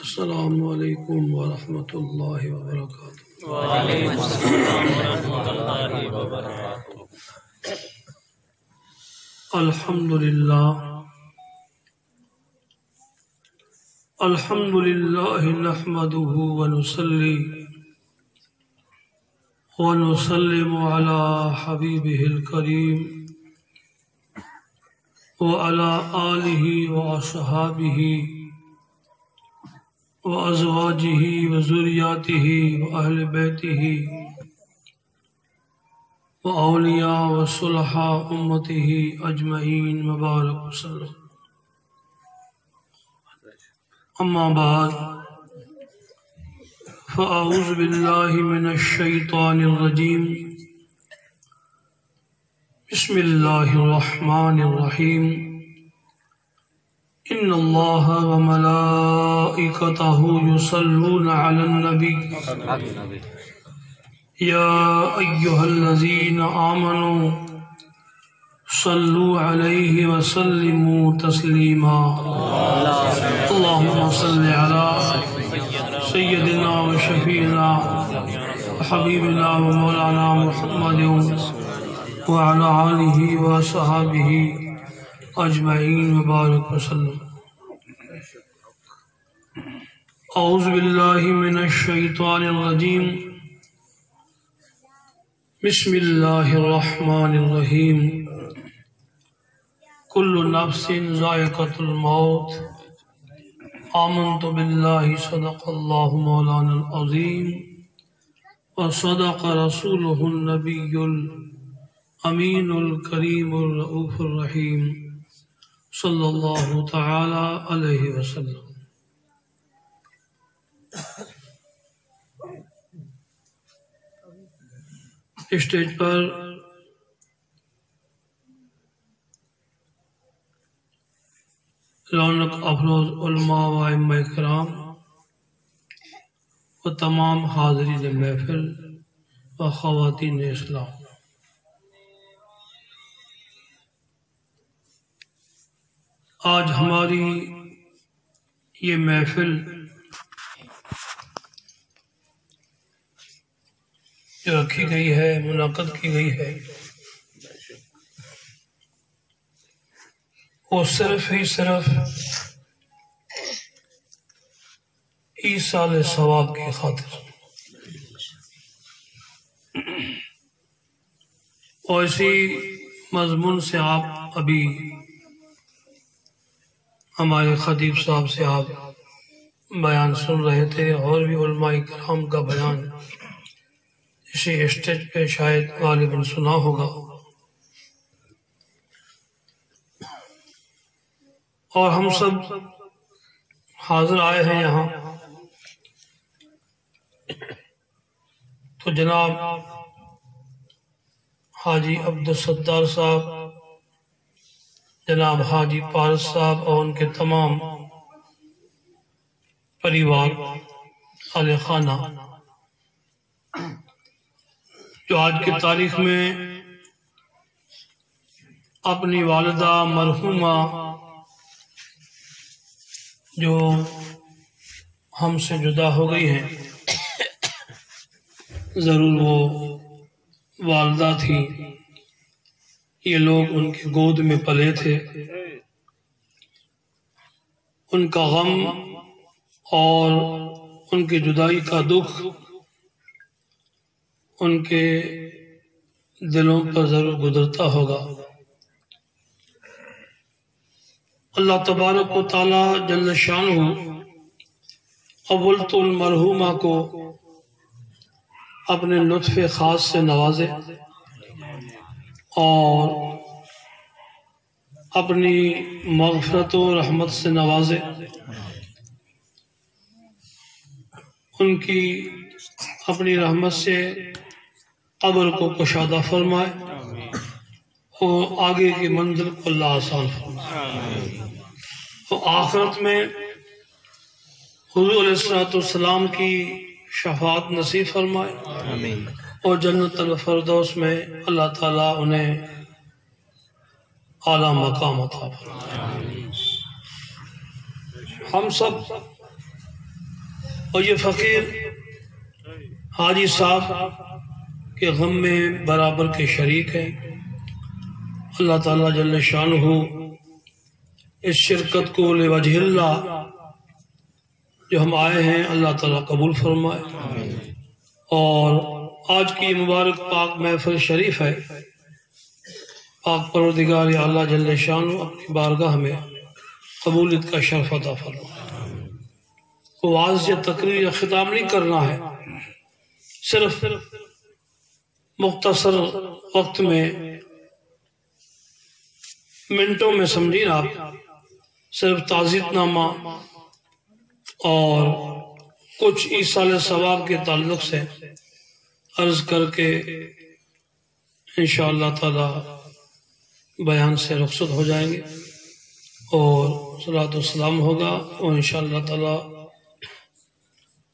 السلام علیکم ورحمۃ اللہ وبرکاتہ۔ وعلیکم السلام ورحمۃ اللہ وبرکاتہ۔ الحمد للہ نحمده ونصلی ونسلم علی حبیبہ الکریم وعلی آلہ واصحابہ وازواجہ وذریاتہ واہل بیتہ واولیاء وصلحاء امتہ اجمعین مبارک وسلم۔ اما بعد فاعوذ باللہ من الشیطان الرجیم، بسم اللہ الرحمن الرحیم۔ ان اللہ وملائکتہ یصلون علی النبی یا ایہا الذین آمنوا صلوا علیہ وسلموا تسلیما۔ اللہم صل علی سیدنا وشفیعنا وحبیبنا ومولانا محمد وعلی آلہ وصحابہ اجمعین مبارک وسلم۔ اعوذ باللہ من الشیطان الرجیم، بسم اللہ الرحمن الرحیم۔ کل نفس ذائقۃ الموت، آمنت باللہ صدق اللہ مولانا العظیم وصدق رسولہ النبی الامین الکریم الرؤوف الرحیم صلی اللہ تعالی علیہ وسلم۔ اسٹیج پر رونق افروز علماء و ائمہ کرام و تمام حاضرین محفل و خواتین اسلام، آج ہماری یہ محفل جو رکھی گئی ہے، منعقد کی گئی ہے، وہ صرف ایصال ثواب کی خاطر، اور اسی مضمون سے آپ ابھی ہمارے خطیب صاحب سے آپ بیان سن رہے تھے، اور بھی علماء کرام کا بیان اسی اسٹیج پہ شاید غالباً سنا ہوگا، اور ہم سب حاضر آئے ہیں یہاں تو جناب حاجی عبدالستار صاحب، جناب حاجی پارس صاحب اور ان کے تمام پریوار اہل خانہ، جو آج کی تاریخ میں اپنی والدہ مرحومہ جو ہم سے جدا ہو گئی ہیں، ضرور وہ والدہ تھی، یہ لوگ ان کی گود میں پلے تھے، ان کا غم اور ان کی جدائی کا دکھ ان کے دلوں پر ضرور گزرتا ہوگا۔ اللہ تبارک و تعالی جل شانہ اول تو المرحومہ کو اپنے لطف خاص سے نوازے اور اپنی مغفرت و رحمت سے نوازے، ان کی اپنی رحمت سے قبر کو کشادہ فرمائے اور آگے کی منزل کو اللہ آسان فرمائے، اور آخرت میں حضور علیہ السلام کی شفاعت نصیب فرمائے، اور جنت الفردوس میں اللہ تعالیٰ انہیں اعلیٰ مقام عطا فرمائے۔ ہم سب اور یہ فقیر حاجی صاحب کے غم میں برابر کے شریک ہیں۔ اللہ تعالیٰ جل شانہ اس شرکت کو لوجہ اللہ جو ہم آئے ہیں اللہ تعالیٰ قبول فرمائے، اور آج کی مبارک پاک محفل شریف ہے، پاک پروردگار اللہ جل شانہ اپنی بارگاہ میں قبولیت کا شرف عطا فرمائے۔ واضح یا تقریر یا خطاب نہیں کرنا ہے، صرف مختصر وقت میں منٹوں میں سمجھیں آپ، صرف تعزیت نامہ اور کچھ ایصال ثواب کے تعلق سے عرض کر کے انشاءاللہ تعالی بیان سے رخصت ہو جائیں گے، اور صلاۃ والسلام ہوگا، اور انشاءاللہ تعالی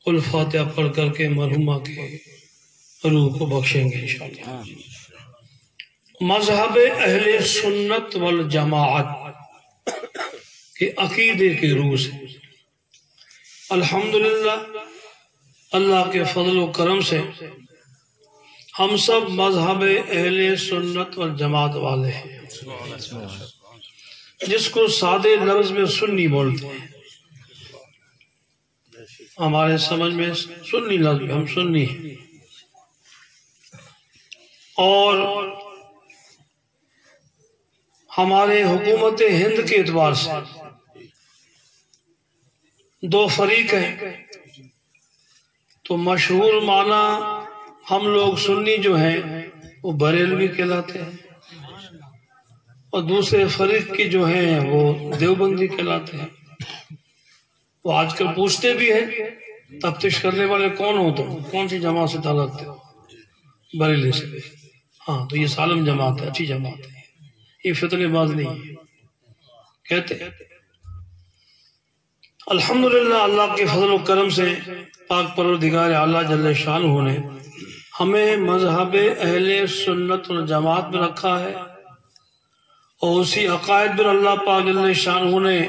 الفاتحہ پڑھ کر کے مرحومہ کے روح کو بخشیں گے انشاءاللہ۔ مذہب اہل سنت والجماعت کے عقیدے کی روح سے الحمدللہ اللہ کے فضل و کرم سے ہم سب مذہب اہل سنت والجماعت والے ہیں، جس کو سادے لفظ میں سنی بولتے ہیں۔ ہمارے سمجھ میں سنی لفظ میں ہم سنی ہیں، اور ہمارے حکومت ہند کے اعتبار سے دو فریق ہیں، تو مشہور معنی ہم لوگ سنی جو ہیں وہ بریلوی کہلاتے ہیں، اور دوسرے فریق کی جو ہیں وہ دیوبندی کہلاتے ہیں۔ وہ آج کل پوچھتے بھی ہیں تفتیش کرنے والے کون ہو تم، کون سی جماعت سے تعلق رکھتے ہو؟ بریلی سے۔ ہاں تو یہ سالم جماعت ہے، اچھی جماعت ہے، یہ فتنے باز نہیں ہے کہتے ہیں۔ الحمدللہ اللہ کے فضل و کرم سے پاک پروردگار اعلیٰ جل شانہ نے ہمیں مذہب اہل سنت والجماعت میں رکھا ہے، اور اسی عقائد پر اللہ پاک جل شانہ نے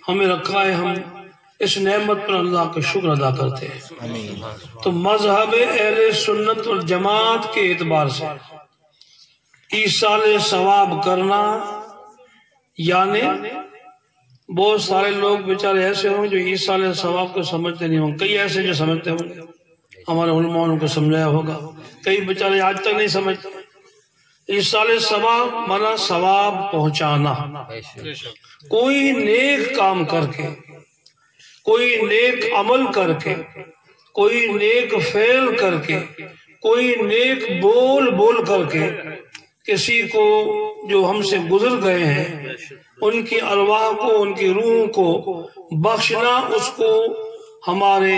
ہمیں رکھا ہے۔ ہم اس نعمت پر اللہ کا شکر ادا کرتے ہیں۔ تو مذہب اہل سنت والجماعت کے اعتبار سے ایصال ثواب کرنا، یعنی بہت سارے لوگ بیچارے ایسے ہوں جو ایصال ثواب کو سمجھتے نہیں ہوں، کئی ایسے جو سمجھتے ہوں گے، ہمارے علماء نے کو سمجھایا ہوگا، کئی بیچارے آج تک نہیں سمجھتے۔ ایصال ثواب مانا ثواب پہنچانا، کوئی نیک کام کر کے، کوئی نیک عمل کر کے، کوئی نیک فعل کر کے، کوئی نیک بول کر کے کسی کو جو ہم سے گزر گئے ہیں ان کی ارواح کو، ان کی روح کو بخشنا، اس کو ہمارے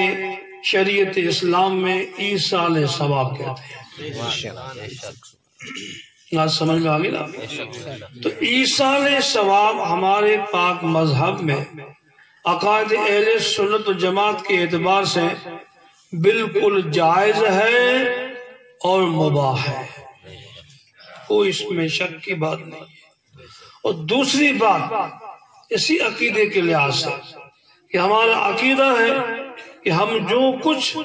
شریعت اسلام میں ایصال ثواب کہتے ہیں۔ بات سمجھ میں آگے نا؟ تو ایصال ثواب ہمارے پاک مذہب میں عقائد اہل سنت و جماعت کے اعتبار سے بالکل جائز ہے اور مباح ہے، کوئی اس میں شک کی بات نہیں ہے۔ اور دوسری بات اسی عقیدے کے لحاظ سے کہ ہمارا عقیدہ ہے کہ ہم جو کچھ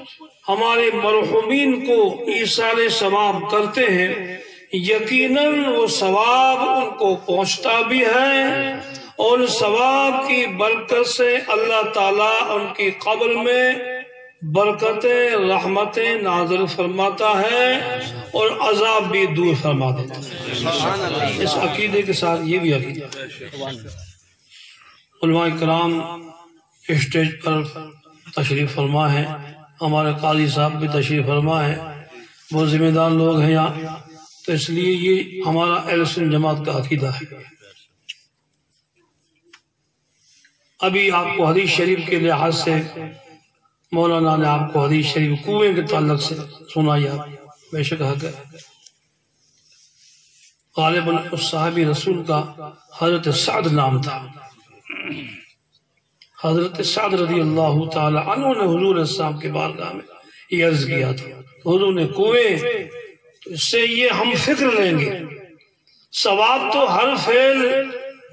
ہمارے مرحومین کو ایصال ثواب کرتے ہیں یقیناً وہ ثواب ان کو پہنچتا بھی ہے، اور ثواب کی برکت سے اللہ تعالیٰ ان کی قبر میں برکتیں رحمتیں نازل فرماتا ہے اور عذاب بھی دور فرما دیتا ہے۔ اس عقیدے کے ساتھ یہ بھی عقیدہ ہے۔ علماء کرام اسٹیج پر تشریف فرما ہے، ہمارے قاضی صاحب بھی تشریف فرما ہے، بہت ذمہ دار لوگ ہیں یہاں، تو اس لیے یہ ہمارا اہل سنت جماعت کا عقیدہ ہے۔ ابھی آپ کو حدیث شریف کے لحاظ سے مولانا نے آپ کو حدیث شریف کنویں کے تعلق سے سنایا، بے شک حق ہے۔ غالباً اس صحابی رسول کا حضرت سعد نام تھا۔ حضرت سعد رضی اللہ تعالی عنہ نے حضور السلام کے بارگاہ میں یہ عرض کیا تھا، حضور نے کنویں، تو اس سے یہ ہم فکر لیں گے ثواب تو ہر فعل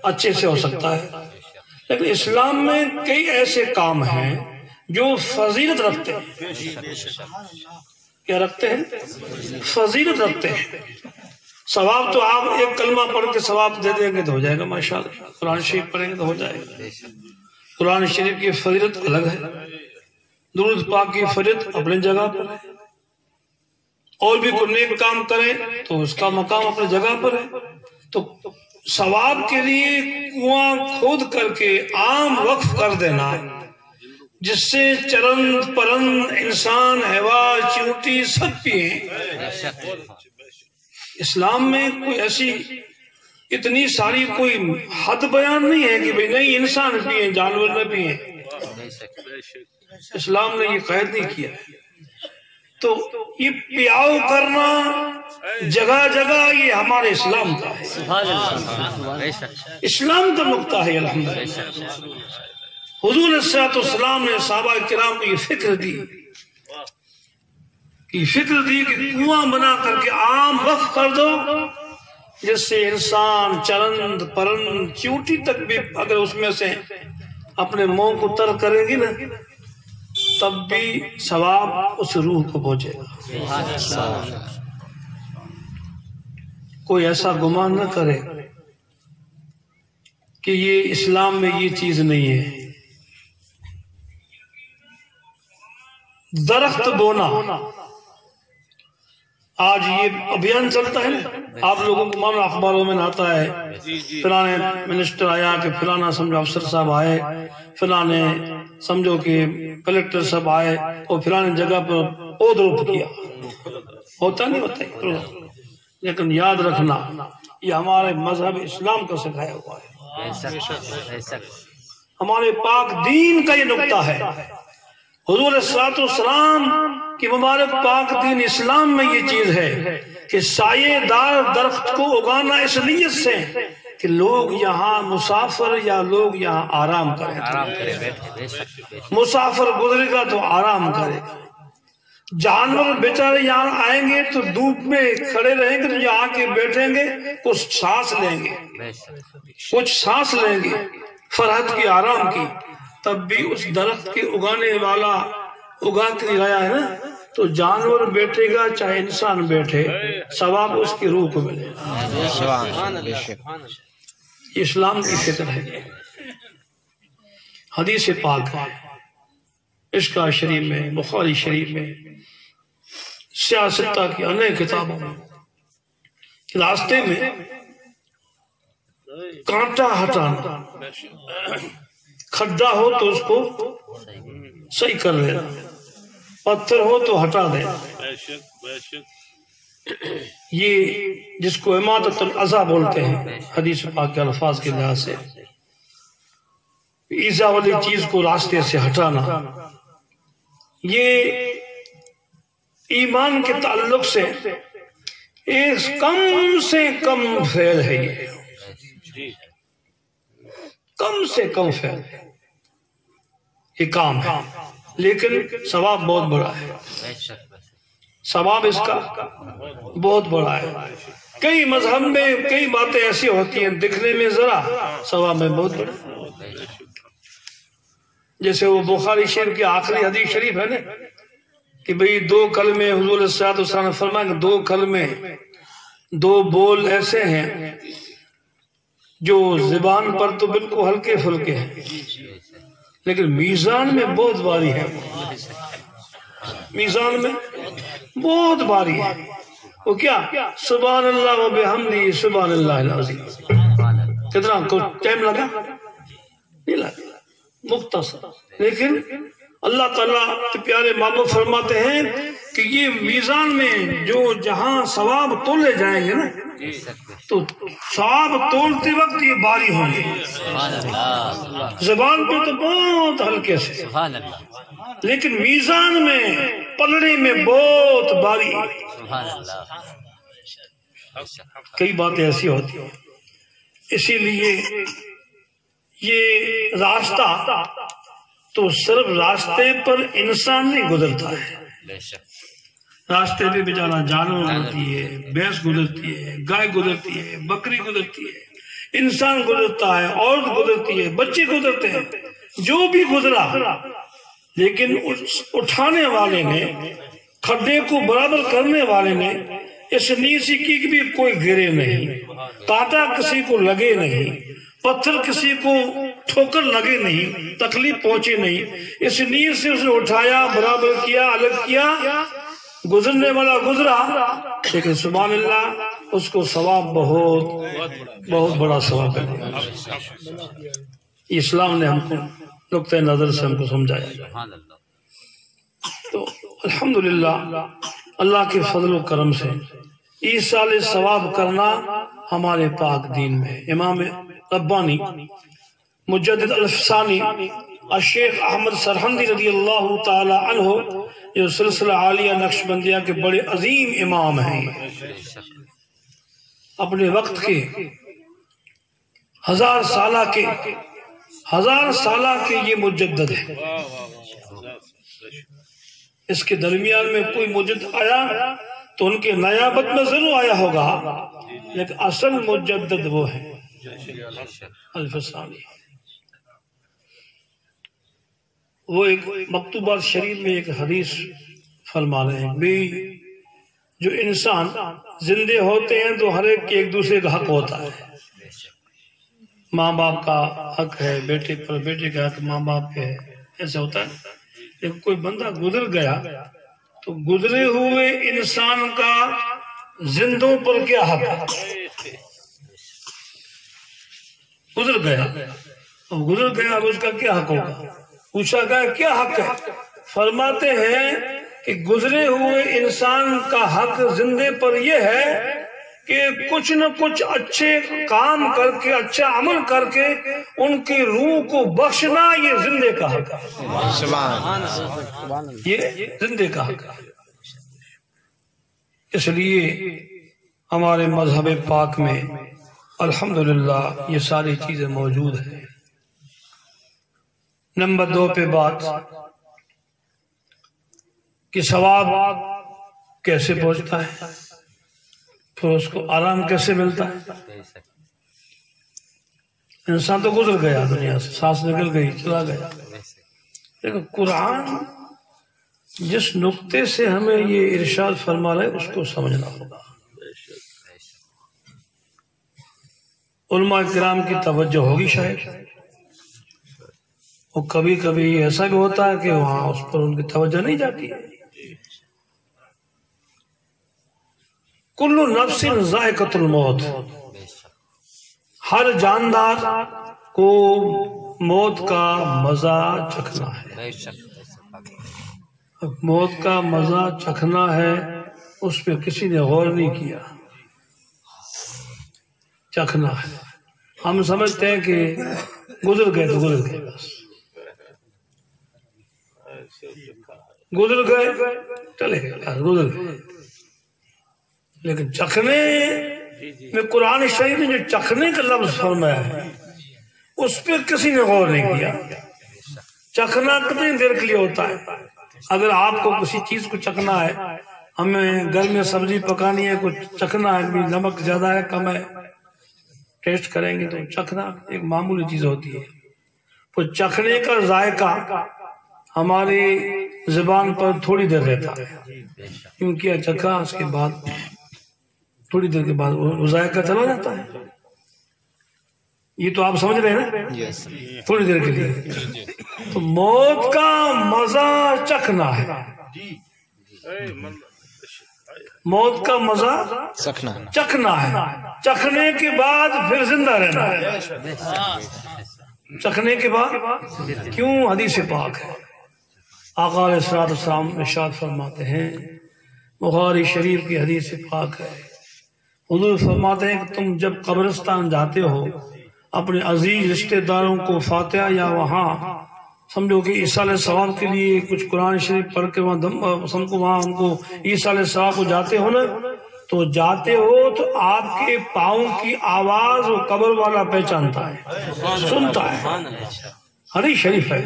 اچھے سے ہو سکتا ہے، لیکن اسلام میں کئی ایسے کام ہیں جو فضیلت رکھتے ہیں. کیا رکھتے ہیں؟ فضیلت رکھتے ہیں. ثواب تو آپ ایک کلمہ پڑھ کے ثواب دے دیں گے تو ہو جائے گا ماشاءاللہ. قرآن شریف پڑھیں گے تو ہو جائے گا. قرآن شریف کی فضیلت الگ ہے، درود پاک کی فضیلت اپنی جگہ پر ہے، اور بھی کوئی نیک کام کریں تو اس کا مقام اپنی جگہ پر ہے. تو ثواب کے لیے کنواں کھود کر کے عام وقف کر دینا جس سے چرند پرند انسان حیوان چیونٹی سب پیئیں. اسلام میں کوئی ایسی اتنی ساری کوئی حد بیان نہیں ہے کہ بھئی نہیں انسان پیئیں جانور نہ پیئیں. اسلام نے یہ قید نہیں کیا. تو یہ پیاؤ کرنا جگہ جگہ یہ ہمارے اسلام کا ہے، اسلام کا نقطہ ہے. الحمدللہ حضور صلی اللہ علیہ وسلم نے صحابہ کرام کو یہ فکر دی کہ کنواں بنا کر کے عام وقف کر دو جس سے انسان چرند پرند چیونٹی تک بھی اگر اس میں سے اپنے منہ کو تر کریں گی نا تب بھی ثواب اس روح کو پہنچے گا. کوئی ایسا گمان نہ کرے کہ یہ اسلام میں یہ چیز نہیں ہے. درخت بونا آج یہ ابھیان چلتا ہے نا، آپ لوگوں کو مانو اخباروں میں آتا ہے فلانے منسٹر آیا کہ فلانا سمجھو افسر صاحب آئے، فلانے سمجھو کہ کلیکٹر صاحب آئے اور فلانے جگہ پر پود روپ کیا. ہوتا نہیں ہوتا ہے، لیکن یاد رکھنا یہ ہمارے مذہب اسلام کا سکھایا ہوا ہے، ہمارے پاک دین کا یہ نقطہ ہے. حضور صلی اللہ علیہ وسلم کی مبارک پاک دین اسلام میں یہ چیز ہے کہ سایہ دار درخت کو اگانا اس نیت سے کہ لوگ یہاں مسافر یا لوگ یہاں آرام کریں. مسافر گزرے گا تو آرام کرے گا، جانور بیچارے یہاں آئیں گے تو دھوپ میں کھڑے رہیں گے تو یہاں آ کے بیٹھیں گے، کچھ سانس لیں گے فرحت کی آرام کی. تب بھی اس درخت کے اگانے والا اگا کے لگایا ہے نا، تو جانور بیٹھے گا چاہے انسان بیٹھے ثواب اس کی روح کو ملے گا. اسلام کی فطر ہے. حدیث پاک ہے عشقہ شریف میں، بخاری شریف میں، سیاستہ کی انیک کتابوں میں راستے میں کانٹا ہٹانا، کھڈا ہو تو اس کو صحیح کر لینا، پتھر ہو تو ہٹا دینا. یہ جس کو اماطۃ الاذی بولتے ہیں حدیث پاک کے الفاظ کے لحاظ سے، ایذا والی چیز کو راستے سے ہٹانا، یہ ایمان کے تعلق سے ایک کم سے کم فعل ہے. یہ کم سے کم فعل ہے، یہ کام ہے، لیکن ثواب بہت بڑا ہے. ثواب اس کا بہت بڑا ہے. کئی مذہب میں کئی باتیں ایسی ہوتی ہیں دکھنے میں ذرا، ثواب میں بہت بڑا. جیسے وہ بخاری شریف کی آخری حدیث شریف ہے نا کہ بھئی 2 کلمے، حضور صلی اللہ علیہ وسلم نے فرمایا کہ 2 کلمے 2 بول ایسے ہیں جو زبان پر تو بالکل ہلکے پھلکے ہیں لیکن میزان میں بہت بھاری ہے. میزان میں بہت بھاری ہے. وہ کیا؟ سبحان اللہ و بحمدہ سبحان اللہ العظیم. کتنا ٹائم لگا؟ نہیں لگا، مختصر. لیکن اللہ تعالیٰ کے پیارے محبوب فرماتے ہیں کہ یہ میزان میں جو جہاں ثواب تولے جائیں گے نا تو ثواب تولتے وقت یہ بھاری ہوں گے. زبان پہ تو بہت ہلکے سے، لیکن میزان میں پلڑے میں بہت بھاری. کئی باتیں ایسی ہوتی ہیں. اسی لیے یہ راستہ تو صرف راستے پر انسان نہیں گزرتا ہے، راستے پہ بیچارہ جانور گزرتی ہے، بھینس گزرتی ہے، گائے گزرتی ہے، بکری گزرتی ہے، انسان گزرتا ہے، عورت گزرتی ہے، بچے گزرتے ہیں. جو بھی گزرا لیکن اٹھانے والے نے، کھڈے کو برابر کرنے والے نے اس نیت سے کی کہ بھی کوئی گرے نہیں، کانٹا کسی کو لگے نہیں، پتھر کسی کو ٹھوکر لگے نہیں، تکلیف پہنچے نہیں، اس نیت سے اس نے اٹھایا، برابر کیا، الگ کیا، گزرنے والا گزرا، لیکن سبحان اللہ اس کو ثواب بہت بڑا ثواب ہے۔ اسلام نے ہم کو نقطۂ نظر سے ہم کو سمجھایا۔ تو الحمدللہ اللہ کے فضل و کرم سے ایصال ثواب کرنا ہمارے پاک دین میں۔ امام ربانی مجدد الفسانی الشیخ احمد سرہندی رضی اللہ تعالی عنہ جو سلسلہ عالیہ نقشبندیہ کے بڑے عظیم امام ہیں، اپنے وقت کے ہزار سالہ کے یہ مجدد ہے۔ اس کے درمیان میں کوئی مجدد آیا تو ان کے نیابت میں ضرور آیا ہوگا، لیکن اصل مجدد وہ ہے الفسانی۔ وہ ایک مکتوبات شریف میں ایک حدیث فرما رہے ہیں بھی جو انسان زندے ہوتے ہیں تو ہر ایک دوسرے کا حق ہوتا ہے، ماں باپ کا حق ہے، بیٹے پر بیٹے کا حق ماں باپ پہ ہے، ایسا ہوتا ہے۔ لیکن کوئی بندہ گزر گیا تو گزرے ہوئے انسان کا زندوں پر کیا حق ہے؟ گزر گیا، اب اس کا کیا حق ہوگا؟ پوچھا گیا کیا حق ہے؟ فرماتے ہیں کہ گزرے ہوئے انسان کا حق زندے پر یہ ہے کہ کچھ نہ کچھ اچھے کام کر کے، اچھا عمل کر کے ان کی روح کو بخشنا، یہ زندے کا حق ہے، یہ زندے کا حق ہے۔ اس لیے ہمارے مذہب پاک میں الحمدللہ یہ ساری چیزیں موجود ہیں۔ نمبر 2 پہ بات کہ ثواب کیسے پہنچتا ہے، پھر اس کو آرام کیسے ملتا ہے۔ انسان تو گزر گیا دنیا سے، سانس نکل گئی، چلا گیا، لیکن قرآن جس نقطے سے ہمیں یہ ارشاد فرما رہا ہے اس کو سمجھنا ہوگا۔ علماء کرام کی توجہ ہوگی شاید، اور کبھی کبھی ایسا بھی ہوتا ہے کہ وہاں اس پر ان کی توجہ نہیں جاتی ہے۔ کل نفس ذائقۃ الموت، ہر جاندار کو موت کا مزہ چکھنا ہے، موت کا مزہ چکھنا ہے، اس پہ کسی نے غور نہیں کیا، چکھنا ہے۔ ہم سمجھتے ہیں کہ گزر گئے تو گزر گئے، بس گزر گئے چلے گئے، گزر گئے، لیکن چکھنے میں قرآن شریف نے جو چکھنے کا لفظ فرمایا ہے اس پہ کسی نے غور نہیں کیا۔ چکھنا کتنی دیر کے لیے ہوتا ہے؟ اگر آپ کو کسی چیز کو چکھنا ہے، ہمیں گھر میں سبزی پکانی ہے، کچھ چکھنا ہے، نمک زیادہ ہے کم ہے، ٹیسٹ کریں گے تو چکھنا ایک معمولی چیز ہوتی ہے۔ تو چکھنے کا ذائقہ ہماری زبان پر تھوڑی دیر رہتا ہے، کیونکہ چکھا اس کے بعد تھوڑی دیر کے بعد وہ ذائقہ چلا جاتا ہے۔ یہ تو آپ سمجھ رہے ہیں نا، تھوڑی دیر کے لیے۔ تو موت کا مزہ چکھنا ہے، موت کا مزہ چکھنا ہے، چکھنے کے بعد پھر زندہ رہنا ہے، چکھنے کے بعد کیوں؟ حدیث پاک ہے، آقا علیہ الصلوۃ والسلام ارشاد فرماتے ہیں، بخاری شریف کی حدیث پاک ہے، حضور فرماتے ہیں کہ تم جب قبرستان جاتے ہو اپنے عزیز رشتہ داروں کو فاتحہ یا وہاں سمجھو کہ ایصال ثواب کے لیے کچھ قرآن شریف پڑھ کے وہاں ان کو ایصال ثواب کو جاتے ہو نا، تو جاتے ہو تو آپ کے پاؤں کی آواز وہ قبر والا پہچانتا ہے، سنتا ہے، حدیث شریف ہے،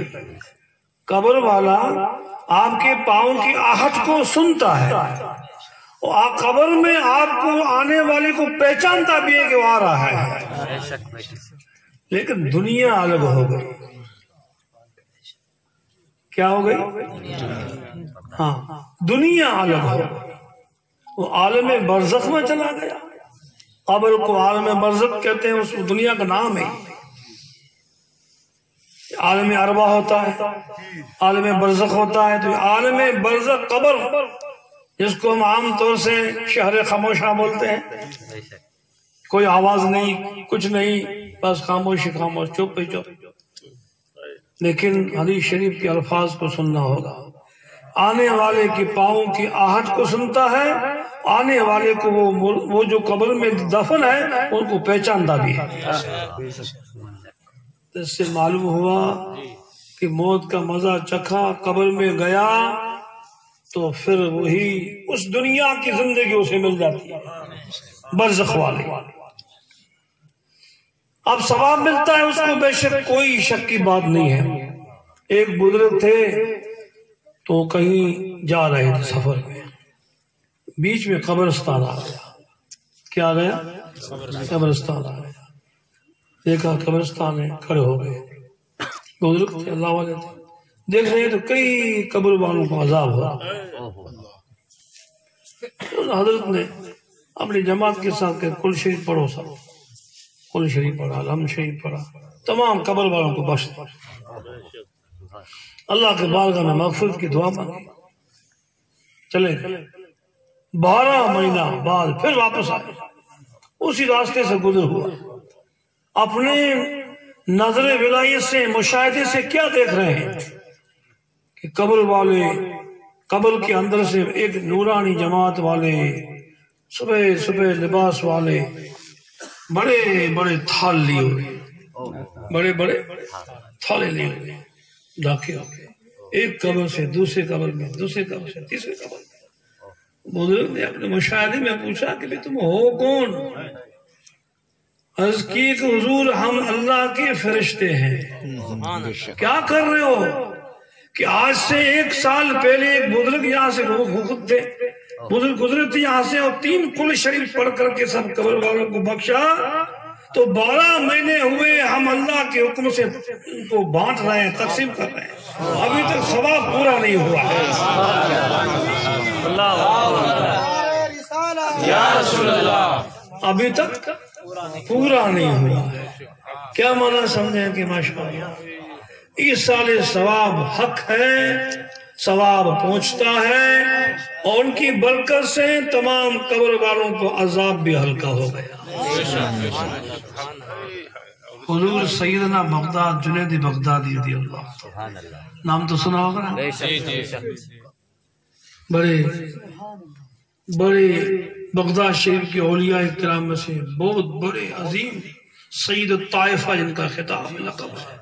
قبر والا آپ کے پاؤں کی آہٹ کو سنتا ہے، اور قبر میں آپ کو آنے والے کو پہچانتا بھی ہے کہ وہ آ رہا ہے۔ لیکن دنیا الگ ہو گئی، کیا ہو گئی؟ ہاں دنیا عالم ہو، وہ عالم برزخ میں چلا گیا. قبر کو عالم برزخ کہتے ہیں، اس دنیا کا نام ہے. عالم ارواح ہوتا ہے، عالم برزخ ہوتا ہے. تو عالم برزخ قبر، جس کو ہم عام طور سے شہر خاموشہ بولتے ہیں، کوئی آواز نہیں، کچھ نہیں، بس خاموش خاموش، چپ ہی چپ. لیکن حدیث شریف کے الفاظ کو سننا ہوگا. آنے والے کی پاؤں کی آہٹ کو سنتا ہے، آنے والے کو وہ جو قبر میں دفن ہے ان کو پہچانتا بھی ہے. اس سے معلوم ہوا کہ موت کا مزہ چکھا، قبر میں گیا تو پھر وہی اس دنیا کی زندگی اسے مل جاتی ہے، برزخ والی. اب ثواب ملتا ہے اس کو، بے شک کوئی شک کی بات نہیں ہے. ایک بزرگ تھے تو کہیں جا رہے تھے سفر میں، بیچ میں قبرستان آ گیا. کیا آ گیا؟ قبرستان آ گیا. دیکھا قبرستان ہے، کھڑے ہو گئے. بزرگ تھے، اللہ والے تھے، دیکھ رہے تو کئی قبر والوں کو عذاب ہوا. حضرت نے اپنی جماعت کے ساتھ کہ کل شریف پڑھو، سب کل شریف پڑھا، الحمد شریف پڑھا، تمام قبر والوں کو بخش دیا. اللہ کے بارگاہ میں مغفرت کی دعا مانگی، چلے گئے. 12 مہینہ بعد پھر واپس آئے، اسی راستے سے گزر ہوا. اپنے نظر ولایت سے، مشاہدے سے کیا دیکھ رہے ہیں کہ قبر والے، قبر کے اندر سے ایک نورانی جماعت والے، صبح صبح لباس والے، بڑے بڑے تھال لیے ہوئے، بڑے بڑے تھالے لیے ہوئے، داخل ہو گئے ایک قبر سے دوسرے قبر میں، دوسرے قبر سے تیسرے قبر میں. بزرگ نے اپنے مشاہدے میں پوچھا کہ تم ہو کون؟ عرض کی کہ حضور ہم اللہ کے فرشتے ہیں. کیا کر رہے ہو؟ کہ آج سے 1 سال پہلے ایک بزرگ یہاں سے خود تھے، بزرگ گزرے تھے یہاں سے، اور 3 کل شریف پڑھ کر کے سب قبر والوں کو بخشا. تو 12 مہینے ہوئے ہم اللہ کے حکم سے ان کو بانٹ رہے ہیں، تقسیم کر رہے ہیں، ابھی تک ثواب پورا نہیں ہوا ہے. یا رسول اللہ، ابھی تک پورا نہیں ہوا ہے. کیا معنی سمجھیں کہ ماشاءاللہ اس سال ثواب حق ہے، ثواب پہنچتا ہے، اور ان کی برکت سے تمام قبر والوں کو عذاب بھی ہلکا ہو گیا. حضور سیدنا بغداد جنید بغدادی رضی اللہ، نام تو سنا ہوگا نا؟ بڑے بڑے بغداد شریف کے اولیاء کرام میں سے بہت بڑے عظیم سید الطائفہ جن کا خطاب لقب ہے.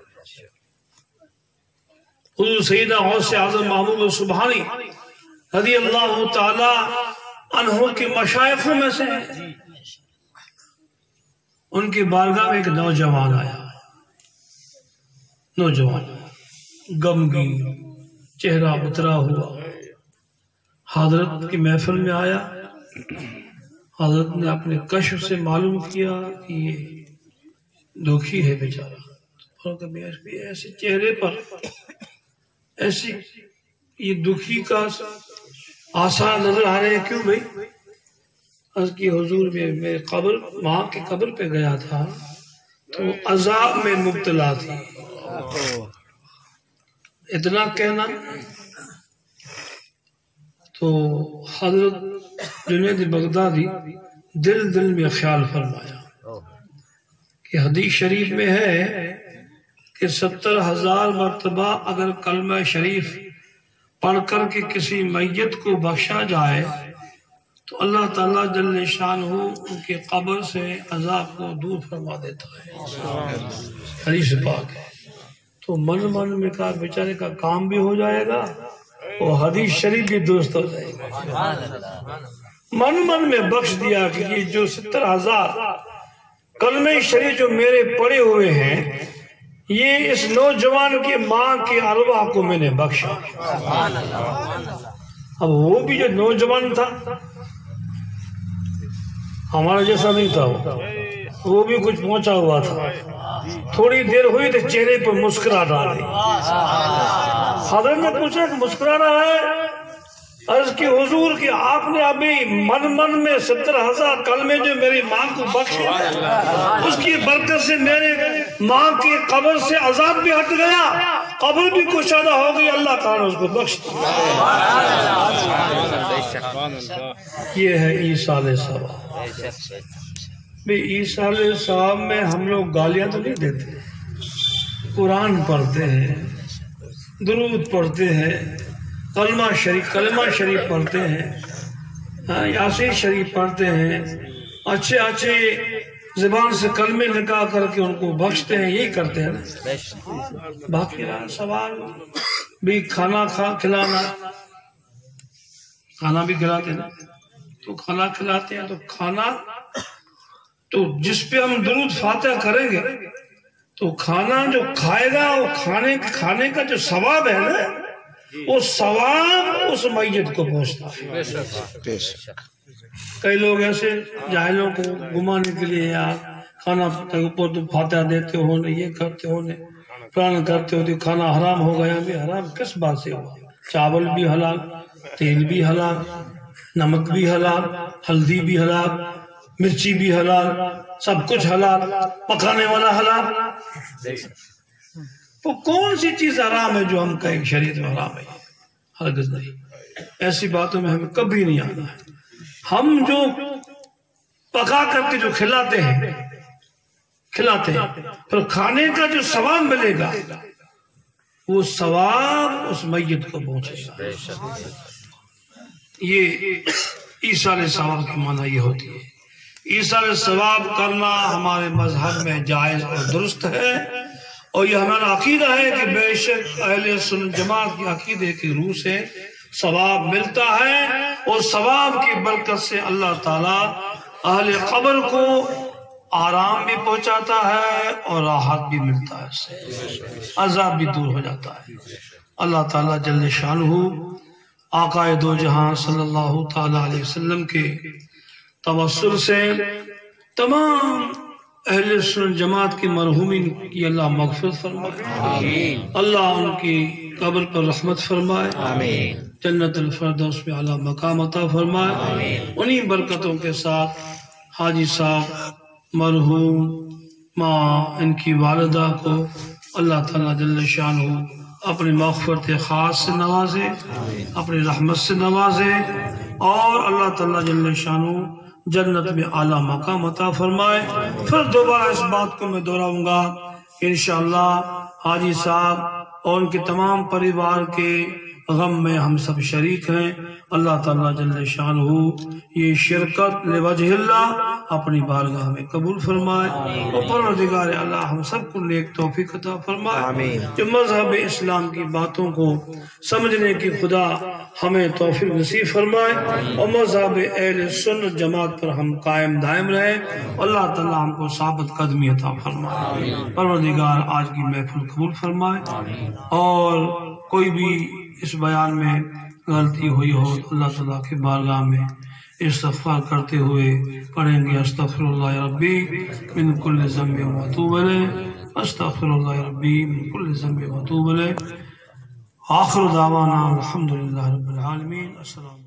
حضور سیدنا غوث اعظم محمود السبحانی رضی اللہ تعالی عنہ کے مشائخوں میں سے ہیں. ان کی بارگاہ میں ایک نوجوان آیا، نوجوان غمگین، چہرہ اترا ہوا، حضرت کی محفل میں آیا. حضرت نے اپنے کشف سے معلوم کیا کہ یہ دکھی ہے بیچارہ، اور کبھی ایسے چہرے پر ایسی یہ دکھی کا آثار نظر آ رہے ہیں. کیوں بھائی؟ عرض کی حضور میں میرے قبر، ماں کی قبر پہ گیا تھا تو عذاب میں مبتلا تھی. اتنا کہنا تو حضرت جنید بغدادی دل میں خیال فرمایا کہ حدیث شریف میں ہے کہ 70,000 مرتبہ اگر کلمہ شریف پڑھ کر کے کسی میت کو بخشا جائے تو اللہ تعالیٰ جل شانہ ان کے قبر سے عذاب کو دور فرما دیتا ہے. حدیث پاک ہے. تو من میں کہا بیچارے کا کام بھی ہو جائے گا اور حدیث شریف بھی درست ہو جائے گا. من میں بخش دیا کہ یہ جو 70,000 کلمہ شریف جو میرے پڑے ہوئے ہیں، یہ اس نوجوان کی ماں کے ارواح کو میں نے بخشا. اب وہ بھی جو نوجوان تھا ہمارا جیسا نہیں تھا، وہ بھی کچھ پہنچا ہوا تھا. تھوڑی دیر ہوئی تو چہرے پر مسکراہٹ آ گئی. حضرت نے پوچھا کہ مسکرا رہا ہے؟ عرض کی حضور کہ آپ نے ابھی من میں 70,000 کلمے جو میری ماں کو بخشے، اس کی برکت سے میرے ماں کی قبر سے عذاب بھی ہٹ گیا، قبر بھی کشادہ ہو گئی، اللہ تعالیٰ نے اس کو بخش دیا۔ یہ ہے ایصال ثواب۔ ایصال ثواب میں ہم لوگ گالیاں تو نہیں دیتے، قرآن پڑھتے ہیں، درود پڑھتے ہیں، کلمہ شریف پڑھتے ہیں، یاسین شریف پڑھتے ہیں، اچھے زبان سے کلمے نکال کر کے ان کو بخشتے ہیں، یہی کرتے ہیں نا۔ باقی سوال بھی کھانا کھلانا، کھانا بھی کھلاتے ہیں نا، تو کھانا کھلاتے ہیں تو کھانا تو جس پہ ہم درود فاتحہ کریں گے تو کھانا جو کھائے گا وہ کھانے کا جو ثواب ہے نا، وہ ثواب اس میت کو پہنچتا ہے۔ کئی لوگ ایسے جاہلوں کو گمانے کے لیے یا کھانا فاتحہ دیتے ہو، یہ کرتے ہو، پلان کرتے ہو تو کھانا حرام ہو گیا۔ بھی حرام کس بات سے ہوا؟ چاول بھی حلال، تیل بھی حلال، نمک بھی حلال، ہلدی بھی حلال، مرچی بھی حلال، سب کچھ حلال، پکانے والا حلال۔ وہ کون سی چیز حرام ہے جو ہم کہیں شریعت میں حرام ہے؟ ہرگز نہیں، ایسی باتوں میں ہمیں کبھی نہیں آنا ہے۔ ہم جو پکا کر کے جو کھلاتے ہیں پھر کھانے کا جو ثواب ملے گا وہ ثواب اس میت کو پہنچے گا۔ یہ ایصال ثواب کی معنی یہ ہوتی ہے۔ ایصال ثواب کرنا ہمارے مذہب میں جائز اور درست ہے، اور یہ ہمارا عقیدہ ہے کہ بے شک اہل سنت جماعت کی عقیدے کی روح سے ثواب ملتا ہے، اور ثواب کی برکت سے اللہ تعالیٰ اہل قبر کو آرام بھی پہنچاتا ہے اور راحت بھی ملتا ہے، اس سے عذاب بھی دور ہو جاتا ہے۔ اللہ تعالیٰ جل شانہ آقا دو جہاں صلی اللہ تعالیٰ علیہ وسلم کے توسل سے تمام اہل سنت جماعت کی مرحومین کی اللہ مغفرت فرمائے، اللہ ان کی قبر پر رحمت فرمائے، جنت الفردوس میں اعلیٰ مقام عطا فرمائے۔ انہی برکتوں کے ساتھ حاجی صاحب مرحوم ماں ان کی والدہ کو اللہ تعالیٰ جل شانہ اپنی مغفرت خاص سے نوازے، اپنی رحمت سے نوازے، اور اللہ تعالیٰ جل شانہ جنت میں اعلیٰ مقام عطا فرمائے۔ پھر دوبارہ اس بات کو میں دہراؤں گا کہ انشاءاللہ حاجی صاحب اور ان کے تمام پریوار کے غم میں ہم سب شریک ہیں۔ اللہ تعالیٰ جل شانہ یہ شرکت لوجہ اللہ اپنی بارگاہ میں قبول فرمائے، اور پروردگار اللہ ہم سب کو نیک توفیق عطا فرمائے، جو مذہب اسلام کی باتوں کو سمجھنے کی خدا ہمیں توفیق نصیب فرمائے، اور مذہب اہل سنت جماعت پر ہم قائم دائم رہے، اللہ تعالیٰ ہم کو ثابت قدمی عطا فرمائے۔ پروردگار آج کی محفل قبول فرمائے، اور کوئی بھی اس بیان میں غلطی ہوئی ہو تو اللہ تعالیٰ کی بارگاہ میں استغفار کرتے ہوئے پڑھیں گے، استغفر اللہ ربی من کل ذنب و اتوب الیہ، استغفر اللہ ربی من کل ذنب و اتوب الیہ۔ آخر دعوانا الحمدللہ رب العالمین۔ السلام